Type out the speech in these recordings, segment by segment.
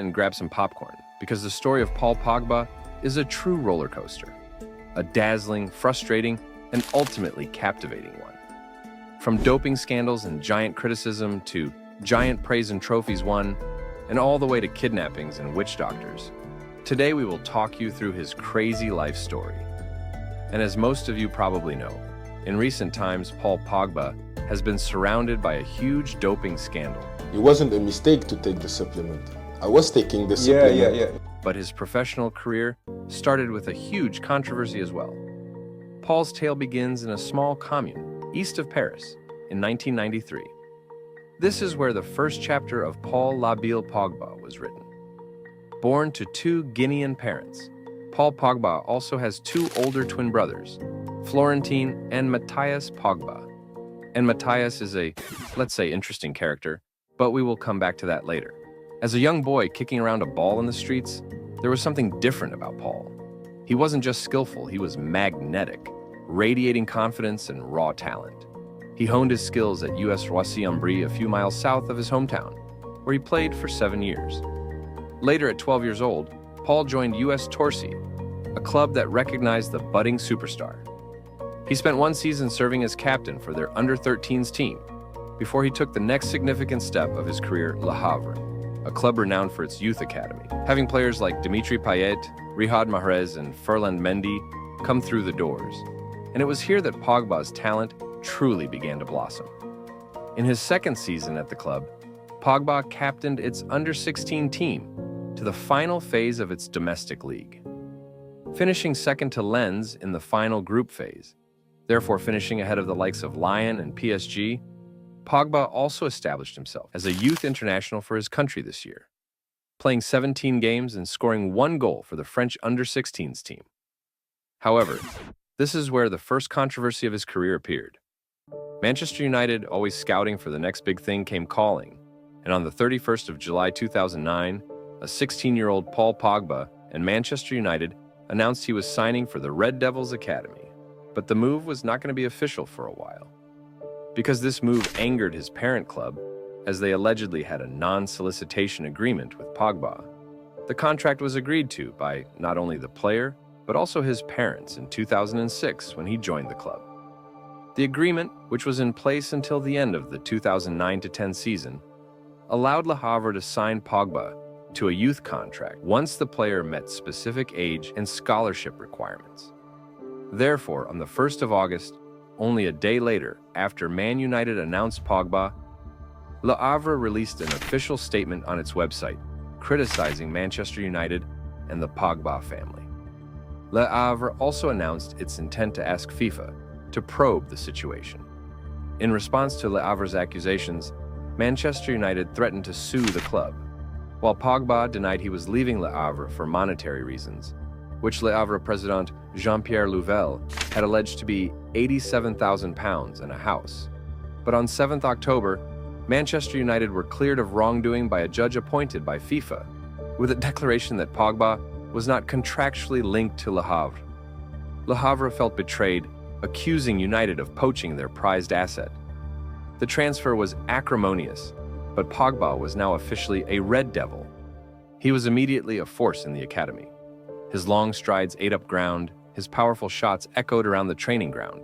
and grab some popcorn, because the story of Paul Pogba is a true roller coaster. A dazzling, frustrating, and ultimately captivating one. From doping scandals and giant criticism to giant praise and trophies won, and all the way to kidnappings and witch doctors. Today we will talk you through his crazy life story. And as most of you probably know, in recent times, Paul Pogba has been surrounded by a huge doping scandal. It wasn't a mistake to take the supplement. I was taking the supplement. But his professional career started with a huge controversy as well. Paul's tale begins in a small commune east of Paris in 1993. This is where the first chapter of Paul Pogba was written. Born to two Guinean parents, Paul Pogba also has two older twin brothers, Florentine and Matthias Pogba. And Matthias is a, let's say, interesting character, but we will come back to that later. As a young boy kicking around a ball in the streets, there was something different about Paul. He wasn't just skillful, he was magnetic, radiating confidence and raw talent. He honed his skills at US Roissy-en-Brie, a few miles south of his hometown, where he played for 7 years. Later, at 12 years old, Paul joined US Torcy, a club that recognized the budding superstar. He spent one season serving as captain for their under-13s team before he took the next significant step of his career, Le Havre, a club renowned for its youth academy, having players like Dimitri Payet, Riyad Mahrez, and Ferland Mendy come through the doors. And it was here that Pogba's talent truly began to blossom. In his second season at the club, Pogba captained its under-16 team to the final phase of its domestic league, finishing second to Lens in the final group phase, therefore finishing ahead of the likes of Lyon and PSG. Pogba also established himself as a youth international for his country this year, playing 17 games and scoring 1 goal for the French under-16s team. However, this is where the first controversy of his career appeared. Manchester United, always scouting for the next big thing, came calling, and on the 31st of July 2009, a 16-year-old Paul Pogba and Manchester United announced he was signing for the Red Devils Academy. But the move was not going to be official for a while, because this move angered his parent club, as they allegedly had a non-solicitation agreement with Pogba. The contract was agreed to by not only the player, but also his parents in 2006 when he joined the club. The agreement, which was in place until the end of the 2009-10 season, allowed Le Havre to sign Pogba to a youth contract once the player met specific age and scholarship requirements. Therefore, on the 1st of August, only a day later after Man United announced Pogba, Le Havre released an official statement on its website criticizing Manchester United and the Pogba family. Le Havre also announced its intent to ask FIFA to probe the situation. In response to Le Havre's accusations, Manchester United threatened to sue the club, while Pogba denied he was leaving Le Havre for monetary reasons, which Le Havre president Jean-Pierre Louvel had alleged to be £87,000 and a house. But on 7th October, Manchester United were cleared of wrongdoing by a judge appointed by FIFA, with a declaration that Pogba was not contractually linked to Le Havre. Le Havre felt betrayed, accusing United of poaching their prized asset. The transfer was acrimonious, but Pogba was now officially a Red Devil. He was immediately a force in the academy. His long strides ate up ground, his powerful shots echoed around the training ground,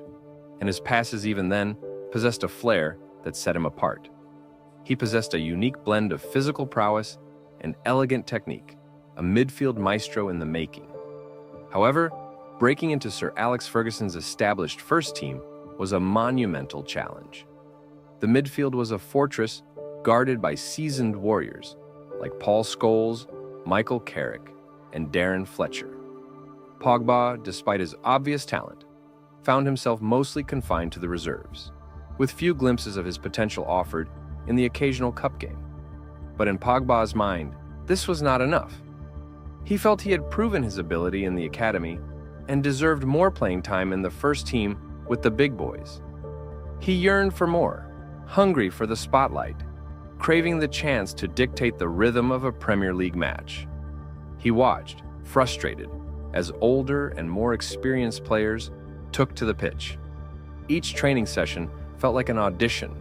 and his passes even then possessed a flair that set him apart. He possessed a unique blend of physical prowess and elegant technique, a midfield maestro in the making. However, breaking into Sir Alex Ferguson's established first team was a monumental challenge. The midfield was a fortress guarded by seasoned warriors like Paul Scholes, Michael Carrick, and Darren Fletcher. Pogba, despite his obvious talent, found himself mostly confined to the reserves, with few glimpses of his potential offered in the occasional cup game. But in Pogba's mind, this was not enough. He felt he had proven his ability in the academy and deserved more playing time in the first team with the big boys. He yearned for more, hungry for the spotlight, craving the chance to dictate the rhythm of a Premier League match. He watched, frustrated, as older and more experienced players took to the pitch. Each training session felt like an audition,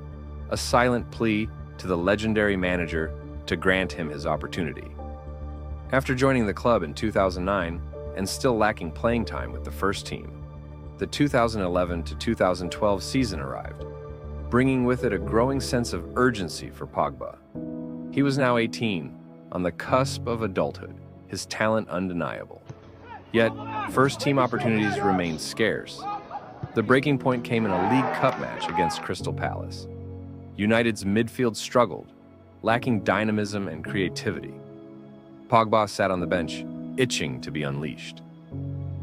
a silent plea to the legendary manager to grant him his opportunity. After joining the club in 2009 and still lacking playing time with the first team, the 2011 to 2012 season arrived, bringing with it a growing sense of urgency for Pogba. He was now 18, on the cusp of adulthood, his talent undeniable. Yet, first-team opportunities remained scarce. The breaking point came in a League Cup match against Crystal Palace. United's midfield struggled, lacking dynamism and creativity. Pogba sat on the bench, itching to be unleashed.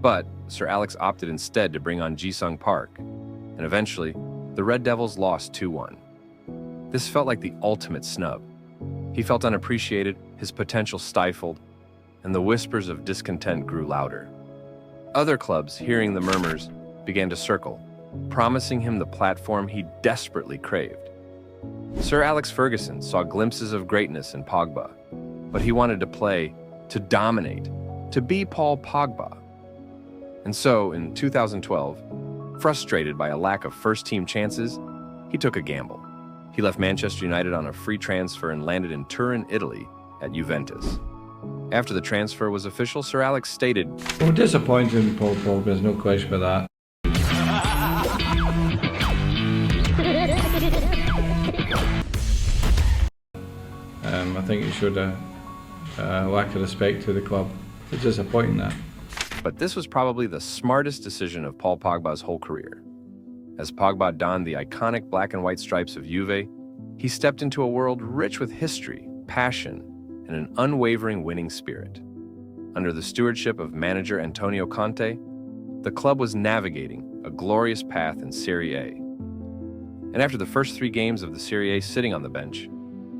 But Sir Alex opted instead to bring on Ji-sung Park, and eventually, the Red Devils lost 2-1. This felt like the ultimate snub. He felt unappreciated, his potential stifled, and the whispers of discontent grew louder. Other clubs, hearing the murmurs, began to circle, promising him the platform he desperately craved. Sir Alex Ferguson saw glimpses of greatness in Pogba, but he wanted to play, to dominate, to be Paul Pogba. And so, in 2012, frustrated by a lack of first-team chances, he took a gamble. He left Manchester United on a free transfer and landed in Turin, Italy, at Juventus. After the transfer was official, Sir Alex stated, "Well, disappointing, Paul Pogba, there's no question about that. I think he showed a lack of respect to the club. It's disappointing, that." But this was probably the smartest decision of Paul Pogba's whole career. As Pogba donned the iconic black and white stripes of Juve, he stepped into a world rich with history, passion, and an unwavering winning spirit. Under the stewardship of manager Antonio Conte, the club was navigating a glorious path in Serie A. And after the first 3 games of the Serie A sitting on the bench,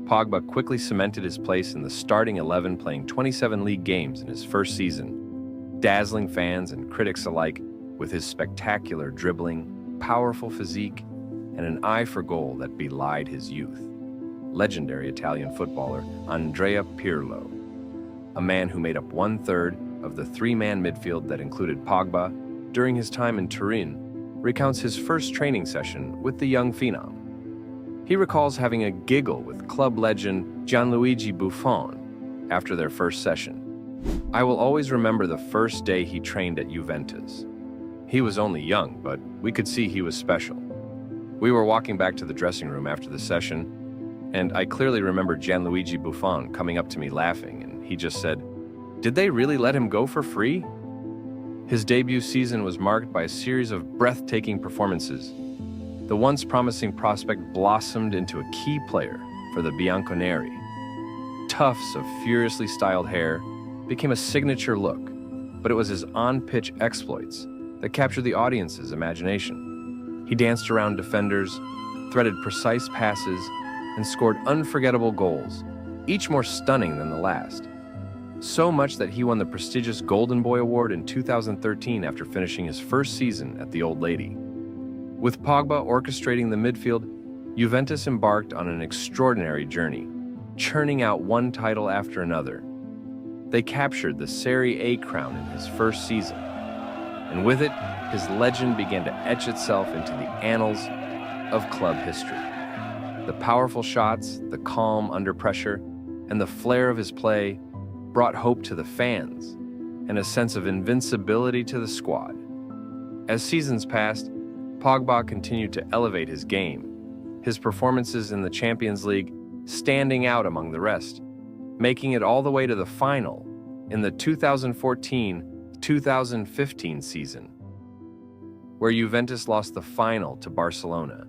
Pogba quickly cemented his place in the starting 11, playing 27 league games in his first season, dazzling fans and critics alike with his spectacular dribbling, powerful physique, and an eye for goal that belied his youth. Legendary Italian footballer Andrea Pirlo, a man who made up 1/3 of the 3-man midfield that included Pogba during his time in Turin, recounts his first training session with the young phenom. He recalls having a giggle with club legend Gianluigi Buffon after their first session. "I will always remember the first day he trained at Juventus. He was only young, but we could see he was special. We were walking back to the dressing room after the session, and I clearly remember Gianluigi Buffon coming up to me laughing, and he just said, 'Did they really let him go for free?' His debut season was marked by a series of breathtaking performances. The once promising prospect blossomed into a key player for the Bianconeri. Tufts of furiously styled hair became a signature look, but it was his on-pitch exploits that captured the audience's imagination. He danced around defenders, threaded precise passes, and scored unforgettable goals, each more stunning than the last. So much that he won the prestigious Golden Boy Award in 2013 after finishing his first season at the Old Lady. With Pogba orchestrating the midfield, Juventus embarked on an extraordinary journey, churning out one title after another. They captured the Serie A crown in his first season, and with it, his legend began to etch itself into the annals of club history. The powerful shots, the calm under pressure, and the flair of his play brought hope to the fans and a sense of invincibility to the squad. As seasons passed, Pogba continued to elevate his game, his performances in the Champions League standing out among the rest, making it all the way to the final in the 2014-2015 season, where Juventus lost the final to Barcelona.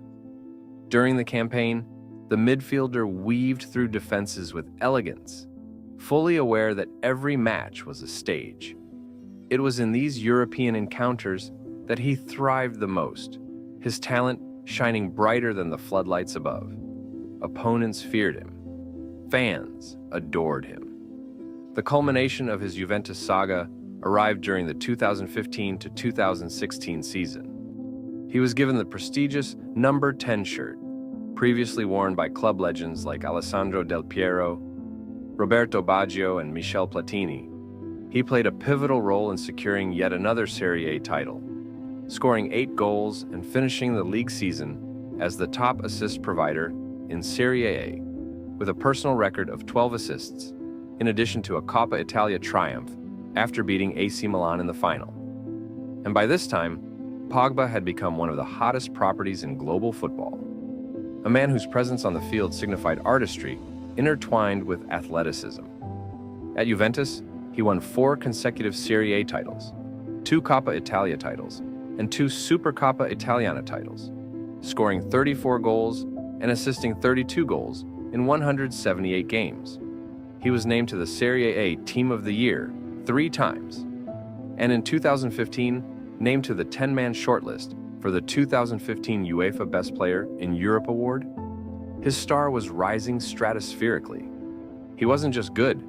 During the campaign, the midfielder weaved through defenses with elegance, fully aware that every match was a stage. It was in these European encounters that he thrived the most, his talent shining brighter than the floodlights above. Opponents feared him. Fans adored him. The culmination of his Juventus saga arrived during the 2015 to 2016 season. He was given the prestigious number 10 shirt, previously worn by club legends like Alessandro Del Piero, Roberto Baggio, and Michel Platini. He played a pivotal role in securing yet another Serie A title, scoring 8 goals and finishing the league season as the top assist provider in Serie A with a personal record of 12 assists, in addition to a Coppa Italia triumph after beating AC Milan in the final. And by this time, Pogba had become one of the hottest properties in global football. A man whose presence on the field signified artistry intertwined with athleticism. At Juventus, he won 4 consecutive Serie A titles, 2 Coppa Italia titles, and 2 Supercoppa Italiana titles, scoring 34 goals and assisting 32 goals in 178 games. He was named to the Serie A Team of the Year 3 times, and in 2015, named to the 10-man shortlist for the 2015 UEFA Best Player in Europe award. His star was rising stratospherically. He wasn't just good,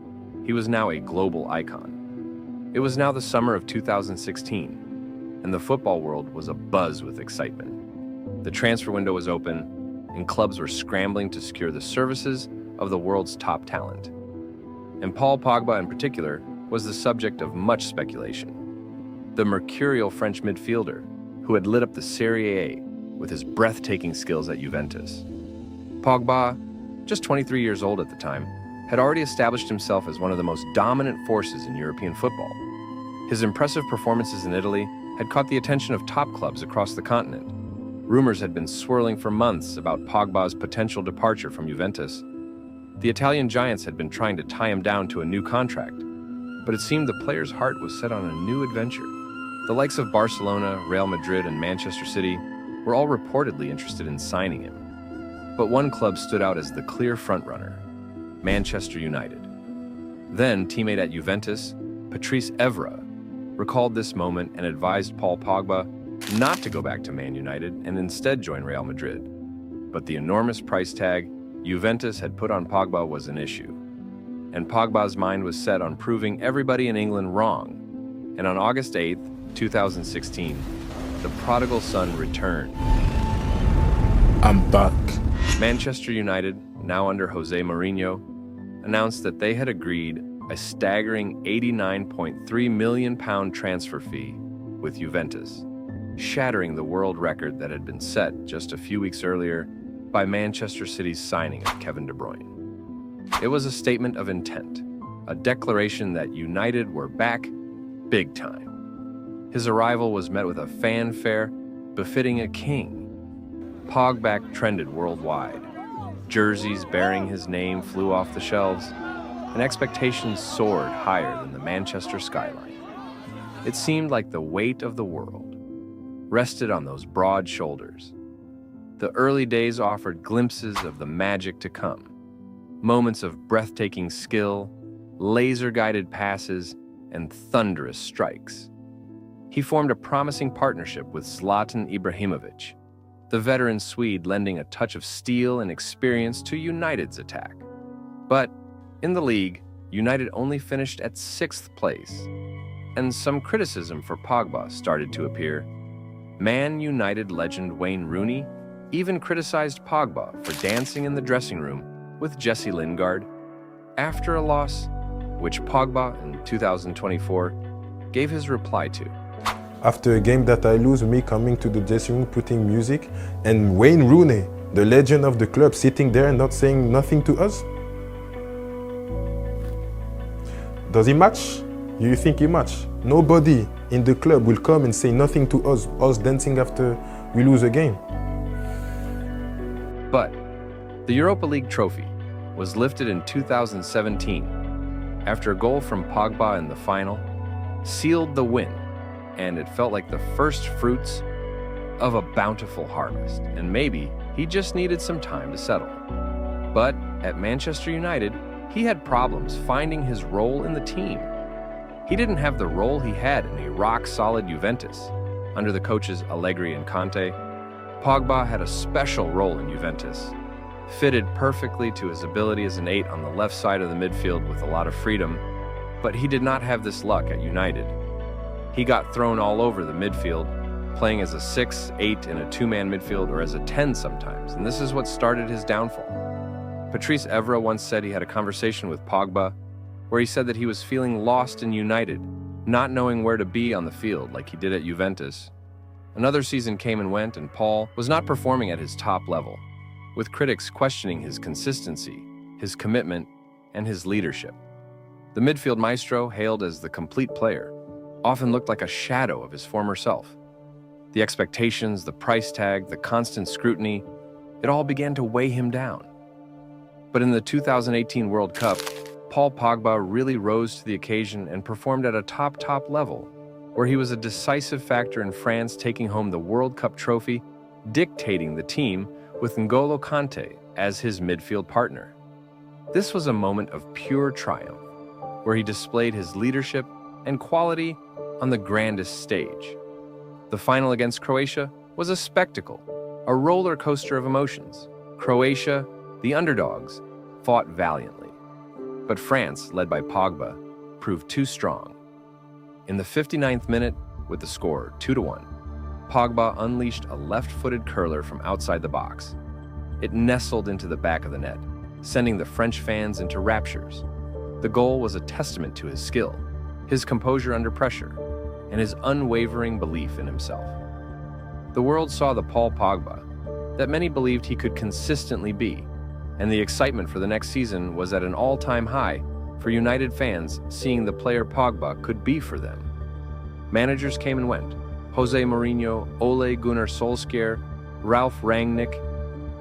he was now a global icon. It was now the summer of 2016, and the football world was abuzz with excitement. The transfer window was open, and clubs were scrambling to secure the services of the world's top talent. And Paul Pogba in particular was the subject of much speculation. The mercurial French midfielder who had lit up the Serie A with his breathtaking skills at Juventus. Pogba, just 23 years old at the time, had already established himself as one of the most dominant forces in European football. His impressive performances in Italy had caught the attention of top clubs across the continent. Rumors had been swirling for months about Pogba's potential departure from Juventus. The Italian giants had been trying to tie him down to a new contract, but it seemed the player's heart was set on a new adventure. The likes of Barcelona, Real Madrid, and Manchester City were all reportedly interested in signing him. But one club stood out as the clear frontrunner: Manchester United. Then, teammate at Juventus, Patrice Evra, recalled this moment and advised Paul Pogba not to go back to Man United and instead join Real Madrid. But the enormous price tag Juventus had put on Pogba was an issue, and Pogba's mind was set on proving everybody in England wrong. And on August 8th, 2016, the prodigal son returned. I'm back. Manchester United, now under Jose Mourinho, announced that they had agreed a staggering £89.3 million transfer fee with Juventus, shattering the world record that had been set just a few weeks earlier by Manchester City's signing of Kevin De Bruyne. It was a statement of intent, a declaration that United were back big time. His arrival was met with a fanfare befitting a king. Pogba trended worldwide. Jerseys bearing his name flew off the shelves, and expectations soared higher than the Manchester skyline. It seemed like the weight of the world rested on those broad shoulders. The early days offered glimpses of the magic to come, moments of breathtaking skill, laser-guided passes, and thunderous strikes. He formed a promising partnership with Zlatan Ibrahimovic, the veteran Swede lending a touch of steel and experience to United's attack. But in the league, United only finished at 6th place, and some criticism for Pogba started to appear. Man United legend Wayne Rooney even criticized Pogba for dancing in the dressing room with Jesse Lingard after a loss, which Pogba in 2024 gave his reply to. After a game that I lose, me coming to the dressing room, putting music, and Wayne Rooney, the legend of the club, sitting there and not saying nothing to us? Does he match? Do you think he match? Nobody in the club will come and say nothing to us dancing after we lose a game. But the Europa League trophy was lifted in 2017 after a goal from Pogba in the final sealed the win, and it felt like the first fruits of a bountiful harvest, and maybe he just needed some time to settle. But at Manchester United, he had problems finding his role in the team. He didn't have the role he had in a rock-solid Juventus. Under the coaches Allegri and Conte, Pogba had a special role in Juventus, fitted perfectly to his ability as an 8 on the left side of the midfield with a lot of freedom, but he did not have this luck at United. He got thrown all over the midfield, playing as a 6, 8 in a 2-man midfield or as a 10 sometimes, and this is what started his downfall. Patrice Evra once said he had a conversation with Pogba where he said that he was feeling lost in United, not knowing where to be on the field like he did at Juventus. Another season came and went, and Paul was not performing at his top level, with critics questioning his consistency, his commitment, and his leadership. The midfield maestro, hailed as the complete player, often looked like a shadow of his former self. The expectations, the price tag, the constant scrutiny, it all began to weigh him down. But in the 2018 World Cup, Paul Pogba really rose to the occasion and performed at a top level, where he was a decisive factor in France taking home the World Cup trophy, dictating the team with N'Golo Kanté as his midfield partner. This was a moment of pure triumph, where he displayed his leadership and quality on the grandest stage. The final against Croatia was a spectacle, a roller coaster of emotions. Croatia, the underdogs, fought valiantly. But France, led by Pogba, proved too strong. In the 59th minute, with the score 2-1, Pogba unleashed a left-footed curler from outside the box. It nestled into the back of the net, sending the French fans into raptures. The goal was a testament to his skill, his composure under pressure, and his unwavering belief in himself. The world saw the Paul Pogba that many believed he could consistently be, and the excitement for the next season was at an all-time high for United fans seeing the player Pogba could be for them. Managers came and went: Jose Mourinho, Ole Gunnar Solskjaer, Ralf Rangnick,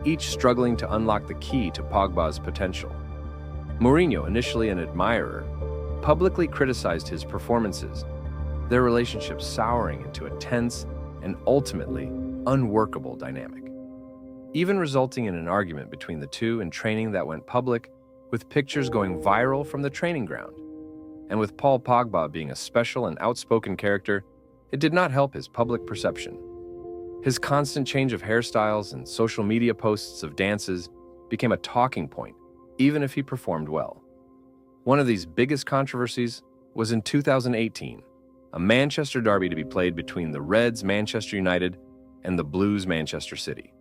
each struggling to unlock the key to Pogba's potential. Mourinho, initially an admirer, publicly criticized his performances, their relationship souring into a tense and ultimately unworkable dynamic, even resulting in an argument between the two in training that went public, with pictures going viral from the training ground. And with Paul Pogba being a special and outspoken character, it did not help his public perception. His constant change of hairstyles and social media posts of dances became a talking point, even if he performed well. One of these biggest controversies was in 2018, a Manchester derby to be played between the Reds Manchester United and the Blues Manchester City.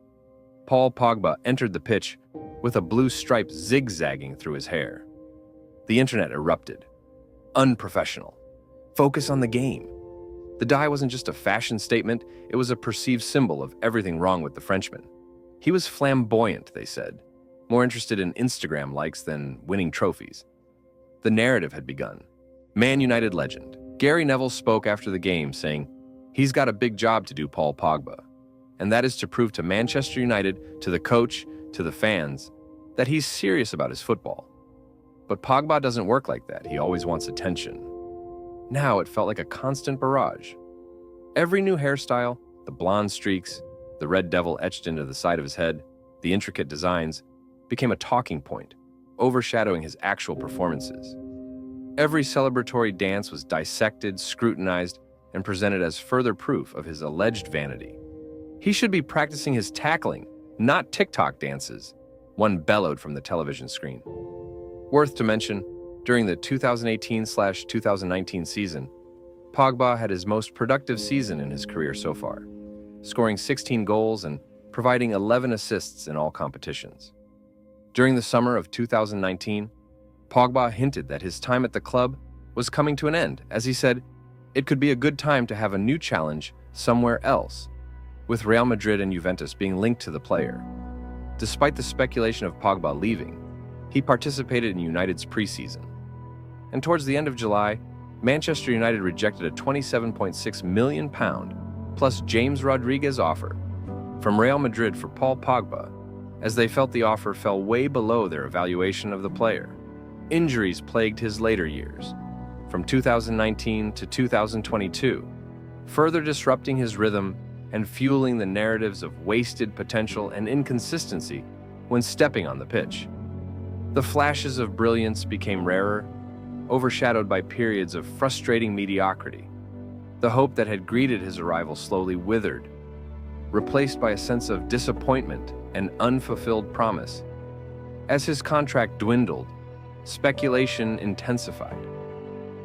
Paul Pogba entered the pitch with a blue stripe zigzagging through his hair. The internet erupted. Unprofessional. Focus on the game. The dye wasn't just a fashion statement, it was a perceived symbol of everything wrong with the Frenchman. He was flamboyant, they said, more interested in Instagram likes than winning trophies. The narrative had begun. Man United legend Gary Neville spoke after the game, saying, "He's got a big job to do, Paul Pogba, and that is to prove to Manchester United, to the coach, to the fans, that he's serious about his football. But Pogba doesn't work like that. He always wants attention." Now it felt like a constant barrage. Every new hairstyle, the blonde streaks, the red devil etched into the side of his head, the intricate designs, became a talking point, overshadowing his actual performances. Every celebratory dance was dissected, scrutinized, and presented as further proof of his alleged vanity. He should be practicing his tackling, not TikTok dances, one bellowed from the television screen. Worth to mention, during the 2018/2019 season, Pogba had his most productive season in his career so far, scoring 16 goals and providing 11 assists in all competitions. During the summer of 2019, Pogba hinted that his time at the club was coming to an end, as he said, it could be a good time to have a new challenge somewhere else, with Real Madrid and Juventus being linked to the player. Despite the speculation of Pogba leaving, he participated in United's preseason. And towards the end of July, Manchester United rejected a £27.6 million plus James Rodriguez offer from Real Madrid for Paul Pogba, as they felt the offer fell way below their evaluation of the player. Injuries plagued his later years, from 2019 to 2022, further disrupting his rhythm and fueling the narratives of wasted potential and inconsistency when stepping on the pitch. The flashes of brilliance became rarer, overshadowed by periods of frustrating mediocrity. The hope that had greeted his arrival slowly withered, replaced by a sense of disappointment and unfulfilled promise. As his contract dwindled, speculation intensified.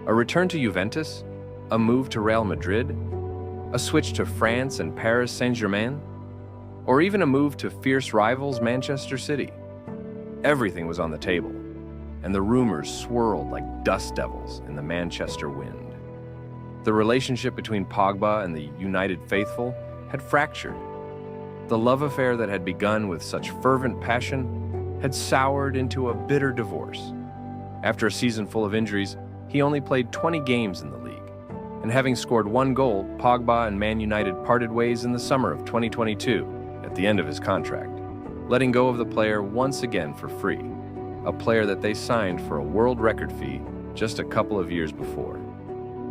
A return to Juventus? A move to Real Madrid? A switch to France and Paris Saint-Germain? Or even a move to fierce rivals Manchester City? Everything was on the table, and the rumors swirled like dust devils in the Manchester wind. The relationship between Pogba and the United faithful had fractured. The love affair that had begun with such fervent passion had soured into a bitter divorce. After a season full of injuries, he only played 20 games in the league. And having scored 1 goal, Pogba and Man United parted ways in the summer of 2022 at the end of his contract, letting go of the player once again for free, a player that they signed for a world record fee just a couple of years before.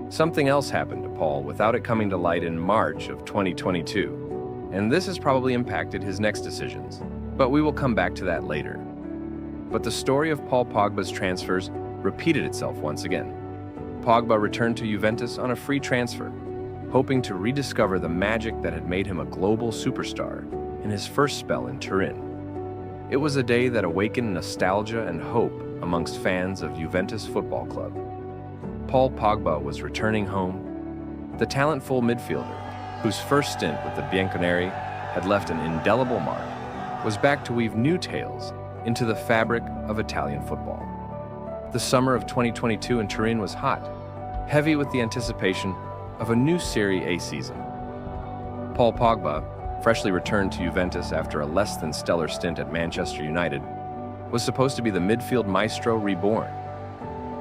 Something else happened to Paul without it coming to light in March of 2022, and this has probably impacted his next decisions, but we will come back to that later. But the story of Paul Pogba's transfers repeated itself once again. Pogba returned to Juventus on a free transfer, hoping to rediscover the magic that had made him a global superstar in his first spell in Turin. It was a day that awakened nostalgia and hope amongst fans of Juventus Football Club. Paul Pogba was returning home. The talentful midfielder, whose first stint with the Bianconeri had left an indelible mark, was back to weave new tales into the fabric of Italian football. The summer of 2022 in Turin was hot, heavy with the anticipation of a new Serie A season. Paul Pogba, freshly returned to Juventus after a less than stellar stint at Manchester United, was supposed to be the midfield maestro reborn.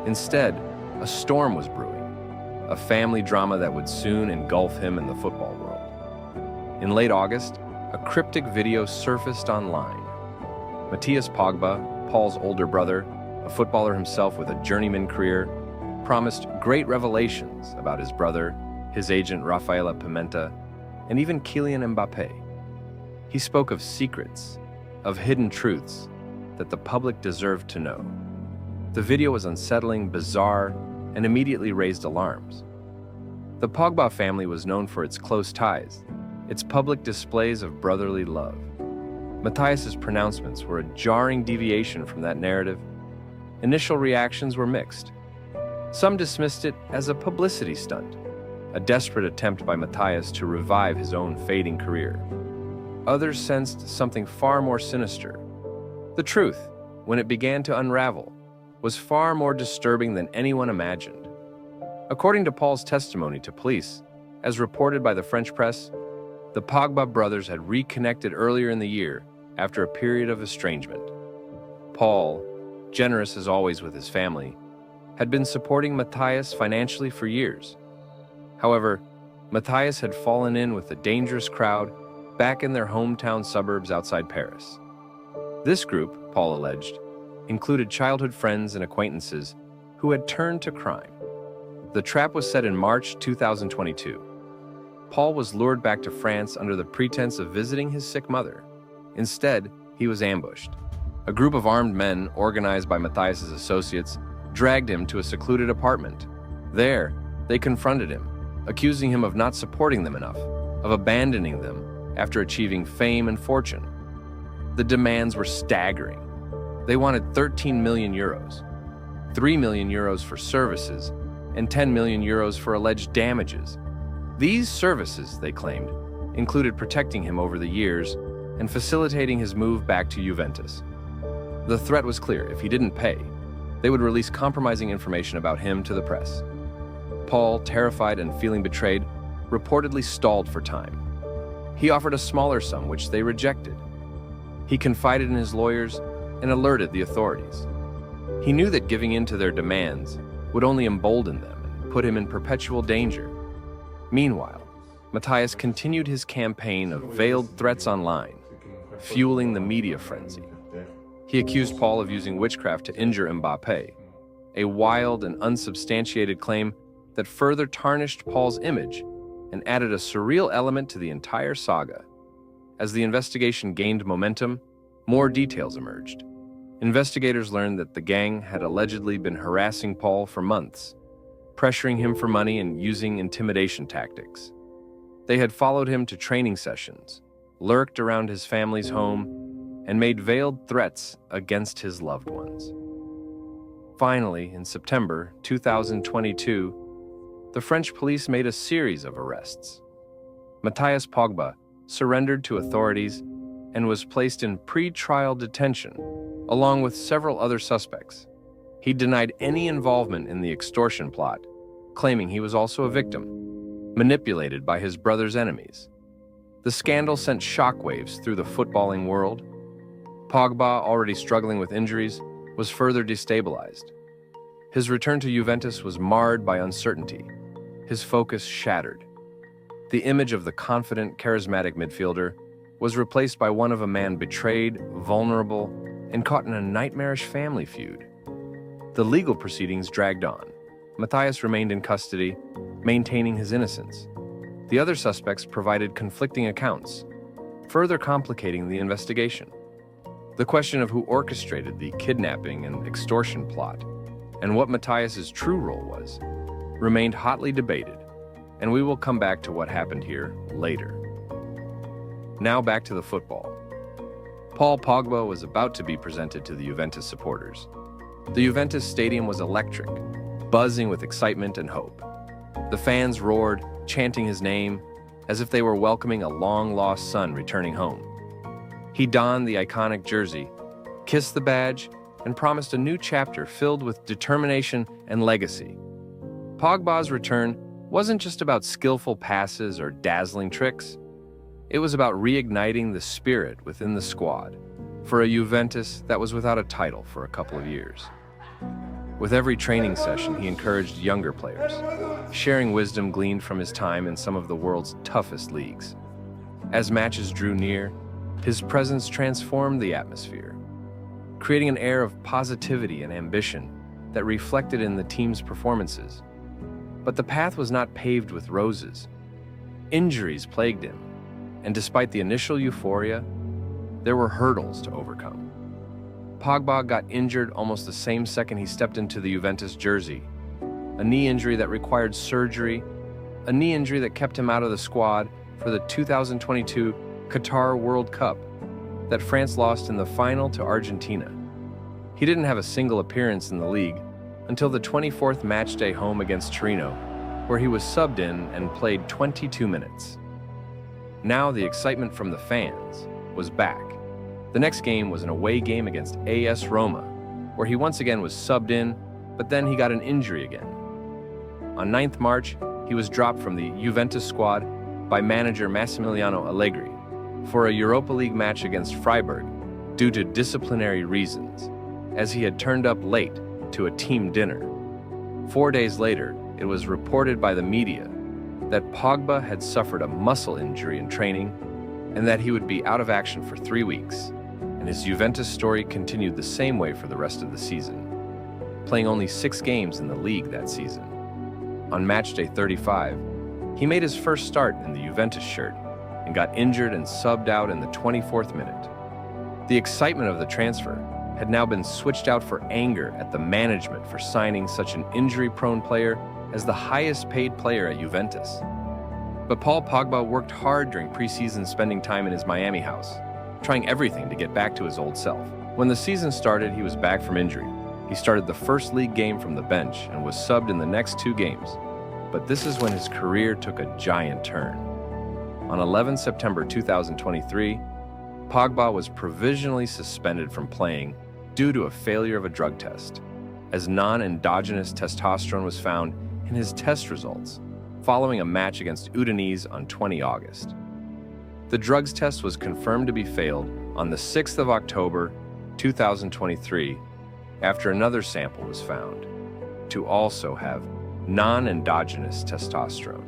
Instead, a storm was brewing, a family drama that would soon engulf him in the football world. In late August, a cryptic video surfaced online. Mathias Pogba, Paul's older brother, a footballer himself with a journeyman career, promised great revelations about his brother, his agent Raffaella Pimenta, and even Kylian Mbappé. He spoke of secrets, of hidden truths that the public deserved to know. The video was unsettling, bizarre, and immediately raised alarms. The Pogba family was known for its close ties, its public displays of brotherly love. Mathias's pronouncements were a jarring deviation from that narrative. Initial reactions were mixed. Some dismissed it as a publicity stunt, a desperate attempt by Mathias to revive his own fading career. Others sensed something far more sinister. The truth, when it began to unravel, was far more disturbing than anyone imagined. According to Paul's testimony to police, as reported by the French press, the Pogba brothers had reconnected earlier in the year after a period of estrangement. Paul, generous as always with his family, had been supporting Mathias financially for years. However, Mathias had fallen in with a dangerous crowd back in their hometown suburbs outside Paris. This group, Paul alleged, included childhood friends and acquaintances who had turned to crime. The trap was set in March 2022. Paul was lured back to France under the pretense of visiting his sick mother. Instead, he was ambushed. A group of armed men, organized by Mathias's associates, dragged him to a secluded apartment. There, they confronted him, accusing him of not supporting them enough, of abandoning them after achieving fame and fortune. The demands were staggering. They wanted 13 million euros, 3 million euros for services, and 10 million euros for alleged damages. These services, they claimed, included protecting him over the years and facilitating his move back to Juventus. The threat was clear: if he didn't pay, they would release compromising information about him to the press. Paul, terrified and feeling betrayed, reportedly stalled for time. He offered a smaller sum, which they rejected. He confided in his lawyers and alerted the authorities. He knew that giving in to their demands would only embolden them and put him in perpetual danger. Meanwhile, Mathias continued his campaign of veiled threats online, fueling the media frenzy. He accused Paul of using witchcraft to injure Mbappé, a wild and unsubstantiated claim that further tarnished Paul's image and added a surreal element to the entire saga. As the investigation gained momentum, more details emerged. Investigators learned that the gang had allegedly been harassing Paul for months, pressuring him for money and using intimidation tactics. They had followed him to training sessions, lurked around his family's home, and made veiled threats against his loved ones. Finally, in September 2022, the French police made a series of arrests. Mathias Pogba surrendered to authorities and was placed in pre-trial detention, along with several other suspects. He denied any involvement in the extortion plot, claiming he was also a victim, manipulated by his brother's enemies. The scandal sent shockwaves through the footballing world. Pogba, already struggling with injuries, was further destabilized. His return to Juventus was marred by uncertainty, his focus shattered. The image of the confident, charismatic midfielder was replaced by one of a man betrayed, vulnerable, and caught in a nightmarish family feud. The legal proceedings dragged on. Matthias remained in custody, maintaining his innocence. The other suspects provided conflicting accounts, further complicating the investigation. The question of who orchestrated the kidnapping and extortion plot, and what Matthias's true role was, remained hotly debated, and we will come back to what happened here later. Now back to the football. Paul Pogba was about to be presented to the Juventus supporters. The Juventus stadium was electric, buzzing with excitement and hope. The fans roared, chanting his name, as if they were welcoming a long-lost son returning home. He donned the iconic jersey, kissed the badge, and promised a new chapter filled with determination and legacy. Pogba's return wasn't just about skillful passes or dazzling tricks. It was about reigniting the spirit within the squad for a Juventus that was without a title for a couple of years. With every training session, he encouraged younger players, sharing wisdom gleaned from his time in some of the world's toughest leagues. As matches drew near, his presence transformed the atmosphere, creating an air of positivity and ambition that reflected in the team's performances. But the path was not paved with roses. Injuries plagued him, and despite the initial euphoria, there were hurdles to overcome. Pogba got injured almost the same second he stepped into the Juventus jersey. A knee injury that required surgery, a knee injury that kept him out of the squad for the 2022 Qatar World Cup that France lost in the final to Argentina. He didn't have a single appearance in the league until the 24th matchday home against Torino, where he was subbed in and played 22 minutes. Now the excitement from the fans was back. The next game was an away game against AS Roma, where he once again was subbed in, but then he got an injury again. On 9th March, he was dropped from the Juventus squad by manager Massimiliano Allegri for a Europa League match against Freiburg due to disciplinary reasons, as he had turned up late to a team dinner. 4 days later, it was reported by the media that Pogba had suffered a muscle injury in training and that he would be out of action for 3 weeks, and his Juventus story continued the same way for the rest of the season, playing only 6 games in the league that season. On matchday 35, he made his first start in the Juventus shirt and got injured and subbed out in the 24th minute. The excitement of the transfer had now been switched out for anger at the management for signing such an injury-prone player as the highest-paid player at Juventus. But Paul Pogba worked hard during preseason, spending time in his Miami house, trying everything to get back to his old self. When the season started, he was back from injury. He started the first league game from the bench and was subbed in the next 2 games. But this is when his career took a giant turn. On 11 September 2023, Pogba was provisionally suspended from playing due to a failure of a drug test, as non-endogenous testosterone was found in his test results following a match against Udinese on 20 August. The drugs test was confirmed to be failed on the 6th of October 2023 after another sample was found to also have non-endogenous testosterone.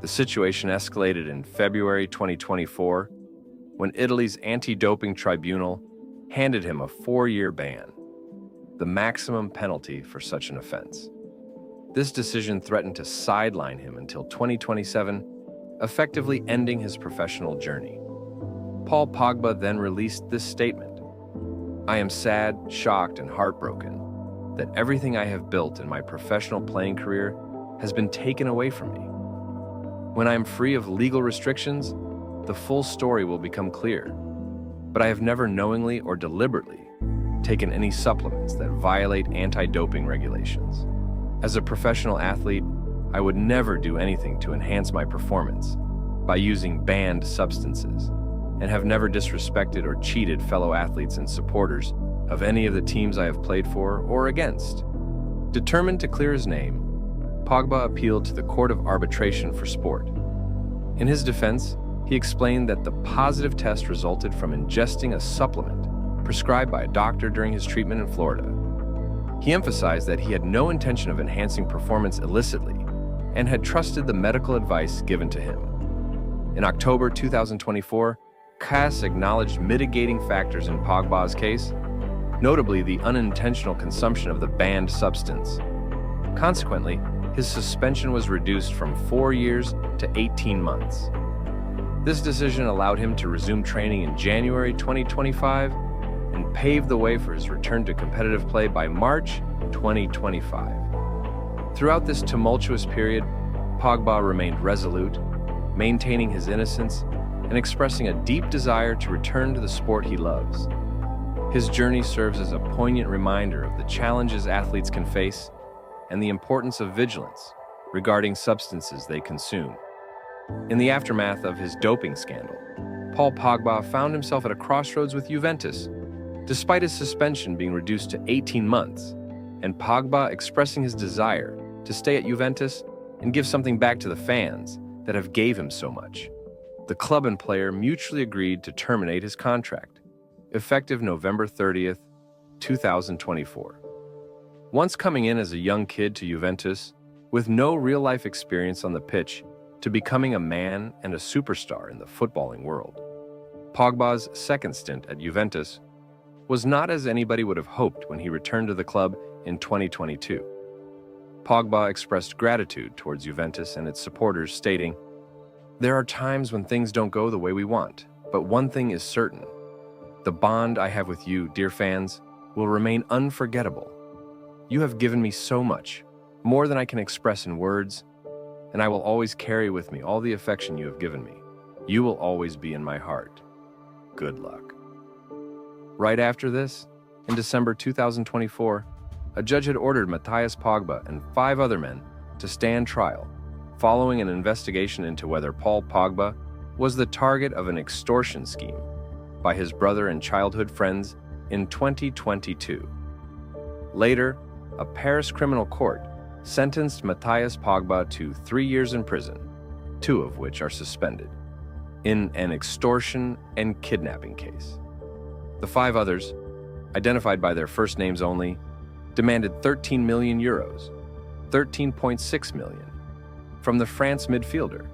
The situation escalated in February 2024 when Italy's anti-doping tribunal handed him a 4-year ban, the maximum penalty for such an offense. This decision threatened to sideline him until 2027, effectively ending his professional journey. Paul Pogba then released this statement: "I am sad, shocked, and heartbroken that everything I have built in my professional playing career has been taken away from me. When I am free of legal restrictions, the full story will become clear. But I have never knowingly or deliberately taken any supplements that violate anti-doping regulations. As a professional athlete, I would never do anything to enhance my performance by using banned substances, and have never disrespected or cheated fellow athletes and supporters of any of the teams I have played for or against." Determined to clear his name, Pogba appealed to the Court of Arbitration for Sport. In his defense, he explained that the positive test resulted from ingesting a supplement prescribed by a doctor during his treatment in Florida. He emphasized that he had no intention of enhancing performance illicitly and had trusted the medical advice given to him. In October 2024, CAS acknowledged mitigating factors in Pogba's case, notably the unintentional consumption of the banned substance. Consequently, his suspension was reduced from 4 years to 18 months. This decision allowed him to resume training in January 2025 and paved the way for his return to competitive play by March 2025. Throughout this tumultuous period, Pogba remained resolute, maintaining his innocence and expressing a deep desire to return to the sport he loves. His journey serves as a poignant reminder of the challenges athletes can face and the importance of vigilance regarding substances they consume. In the aftermath of his doping scandal, Paul Pogba found himself at a crossroads with Juventus, despite his suspension being reduced to 18 months, and Pogba expressing his desire to stay at Juventus and give something back to the fans that have gave him so much. The club and player mutually agreed to terminate his contract, effective November 30th, 2024. Once coming in as a young kid to Juventus, with no real-life experience on the pitch, to becoming a man and a superstar in the footballing world, Pogba's second stint at Juventus was not as anybody would have hoped when he returned to the club in 2022. Pogba expressed gratitude towards Juventus and its supporters, stating, "There are times when things don't go the way we want, but one thing is certain. The bond I have with you, dear fans, will remain unforgettable. You have given me so much, more than I can express in words, and I will always carry with me all the affection you have given me. You will always be in my heart. Good luck." Right after this, in December 2024, a judge had ordered Matthias Pogba and 5 other men to stand trial, following an investigation into whether Paul Pogba was the target of an extortion scheme by his brother and childhood friends in 2022. Later, a Paris criminal court sentenced Matthias Pogba to 3 years in prison, 2 of which are suspended, in an extortion and kidnapping case. The 5 others, identified by their first names only, demanded 13 million euros, 13.6 million, from the France midfielder,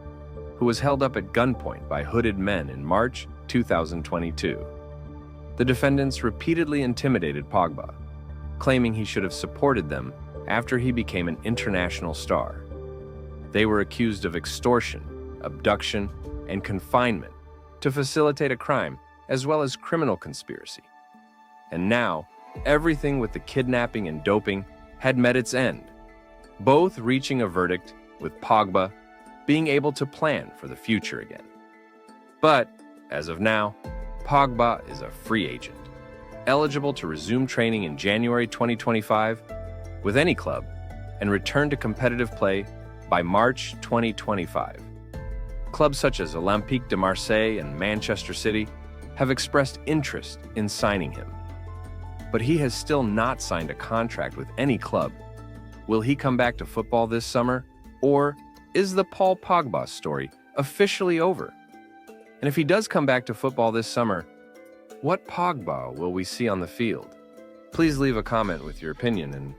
who was held up at gunpoint by hooded men in March 2022. The defendants repeatedly intimidated Pogba, claiming he should have supported them after he became an international star. They were accused of extortion, abduction, and confinement to facilitate a crime, as well as criminal conspiracy. And now, everything with the kidnapping and doping had met its end, both reaching a verdict with Pogba being able to plan for the future again. But, as of now, Pogba is a free agent, eligible to resume training in January 2025 with any club and return to competitive play by March 2025. Clubs such as Olympique de Marseille and Manchester City have expressed interest in signing him. But he has still not signed a contract with any club. Will he come back to football this summer? Or is the Paul Pogba story officially over? And if he does come back to football this summer, what Pogba will we see on the field? Please leave a comment with your opinion and